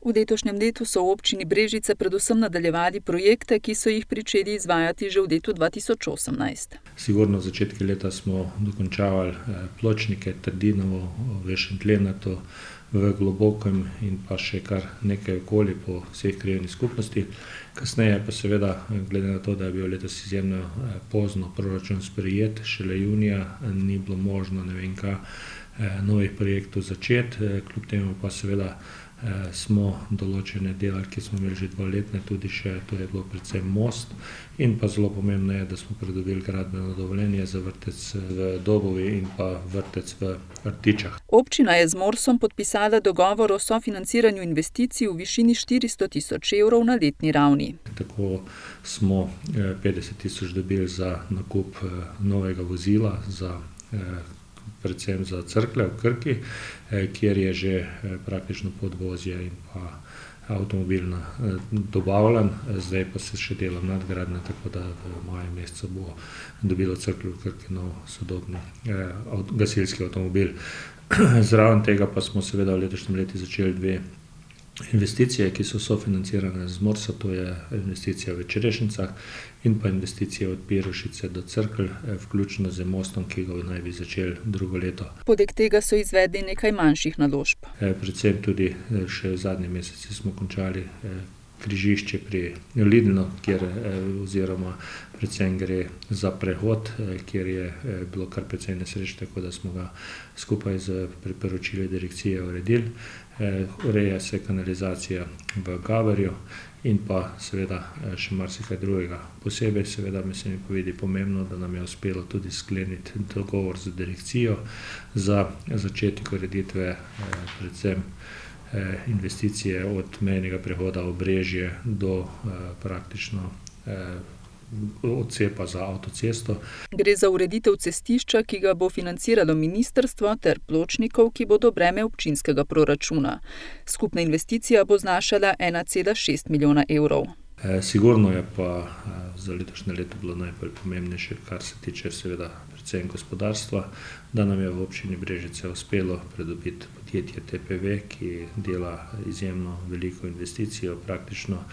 V letošnjem letu so v občini Brežice predvsem nadaljevali projekte, ki so jih pričeli izvajati že v letu 2018. Sigurno v začetku leta smo dokončavali pločnike, Trdinovo, v Šentlenatu, v Globokem in pa še kar nekaj okoli po vseh krajevnih skupnosti. Kasneje pa seveda, glede na to, da je bil letos izjemno pozno proračun sprejet, šele junija ni bilo možno novih projektov začeti, kljub temu pa seveda smo določene dela, ki smo imeli že 2-letne, tudi še, to je bilo predvsem most in pa zelo pomembno je, da smo pridobili gradbeno dovoljenje za vrtec v Dobovi in pa vrtec v Rtičah. Občina je z Morsom podpisala dogovor o sofinanciranju investicij v višini 400 tisoč evrov na letni ravni. Tako smo 50 tisoč dobili za nakup novega vozila, predvsem za Cerklje v Krki, kjer je že praktično podvozje in pa avtomobil dobavljen, zdaj pa se še dela nadgradnja, tako da v maju mesecu bo dobilo Cerklje v Krki nov sodobni gasilski avtomobil. Zraven tega pa smo seveda v letošnjem letu začeli 2 investicije, ki so sofinancirane z Morsa, to je investicija v Čerešnicah in pa investicija od Pirošice do Cerkelj, vključno z mostom, ki ga naj bi začeli drugo leto. Poleg tega so izvedli nekaj manjših naložb. Predvsem tudi še v zadnjem meseci smo končali križišče pri Lidlu, kjer oziroma predvsem gre za prehod, kjer je bilo kar precej nesreč, tako da smo ga skupaj z priporočili direkcije uredili. Ureja se kanalizacija v Gaberju in pa seveda še marsikaj drugega. Posebej seveda se mi povedi pomembno, da nam je uspelo tudi skleniti dogovor z direkcijo za začetek ureditve predvsem investicije od mejnega prehoda Obrežje do praktično odcepa za avtocesto. Gre za ureditev cestišča, ki ga bo financiralo ministrstvo, ter pločnikov, ki bodo breme občinskega proračuna. Skupna investicija bo znašala 1,6 milijona evrov. Sigurno je pa za letošnje leto bilo najbolj pomembnejše, kar se tiče seveda predvsem gospodarstva, da nam je v občini Brežice uspelo pridobiti podjetje TPV, ki dela izjemno veliko investicijo, praktično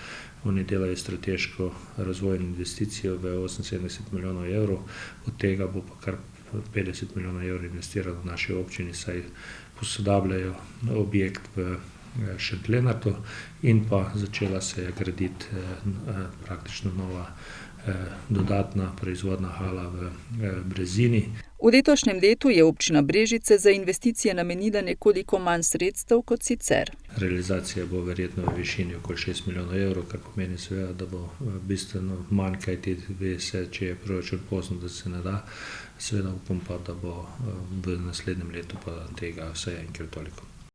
oni delajo strateško razvojno investicijo v 78 milijonov evrov, od tega bo pa kar 50 milijonov evrov investiralo v naši občini, saj posodabljajo objekt v Šentlenatu in pa začela se je graditi praktično nova dodatna proizvodna hala v Brezini. V letošnjem letu je občina Brežice za investicije namenila nekoliko manj sredstev kot sicer. Realizacija bo verjetno v višini okoli 6 milijonov evrov, kar pomeni seveda, da bo bistveno manj, kajti ve se, če je proračun pozno, da se ne da. Seveda upam pa, da bo v naslednjem letu pa tega vsaj enkrat toliko.